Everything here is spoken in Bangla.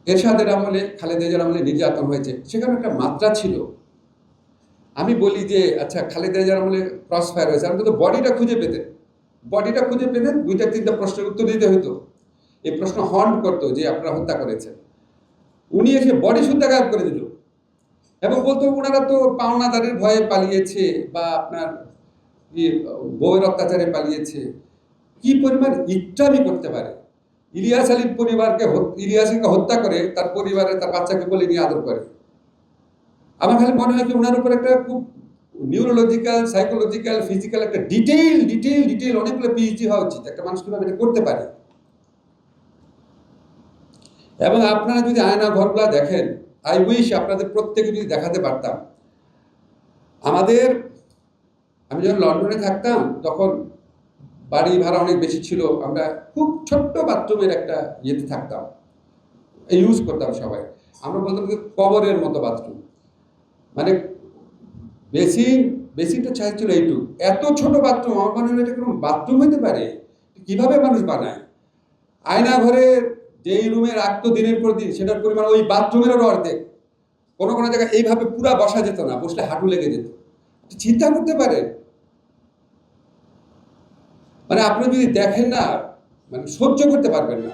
এরশাদের আমলে, খালেদা জিয়ার আমলে নির্যাতন হয়েছে, সেখানে একটা মাত্রা ছিল। আমি বলি যে আচ্ছা, খালেদা জিয়ার আমলে ক্রস ফায়ার হয়েছে, আমি কিন্তু বডিটা খুঁজে পেতেন 2-3টা প্রশ্নের উত্তর দিতে হতো। এই প্রশ্ন হন্ট করতো যে আপনারা হত্যা করেছেন। উনি এসে বডি শুদ্ধ গায়েব করে দিল এবং বলতো ওনারা তো পাওনাদারের ভয়ে পালিয়েছে বা আপনার বউয়ের অত্যাচারে পালিয়েছে। কি পরিমাণ ইচ্ছামি করতে পারে! ইলিয়াস আলীর পরিবারকে, ইলিয়াসকে হত্যা করে তার পরিবারে তার বাচ্চাকে বলে নিয়ে আদর করে। আমার খালি মনে হয় কি ওনার উপর একটা খুব নিউরোলজিক্যাল, সাইকোলজিক্যাল, ফিজিক্যাল একটা ডিটেইল অনেকগুলো পিএইচডি হওয়া উচিত, একটা মানুষ কিভাবে এটা করতে পারে। এবং আপনারা যদি আয়না ঘরগুলা দেখেন, আই উইশ আপনাদের প্রত্যেকে যদি দেখাতে পারতাম। আমি যখন লন্ডনে থাকতাম তখন বাড়ি ভাড়া অনেক বেশি ছিল, আমরা খুব ছোট্ট বাথরুমের একটা ইয়েতে থাকতাম, ইউজ করতাম সবাই। আমরা বলতাম যে কবরের মতো বাথরুম, মানে বেসিনটা চাইছিল এইটুকু, এত ছোট বাথরুম। আমার মনে হয় এটা কোনো বাথরুম হইতে পারে? কিভাবে মানুষ বানায়? আয়না ঘরে যেই রুমে রাখতো দিনের পর দিন, সেটার পরিমাণ ওই বাথরুমেরও অর্ধেক। কোনো কোনো জায়গায় এইভাবে পুরা বসা যেত না, বসলে হাঁটু লেগে যেত। চিন্তা করতে পারেন? মানে আপনি যদি দেখেন না, মানে সহ্য করতে পারবেন না।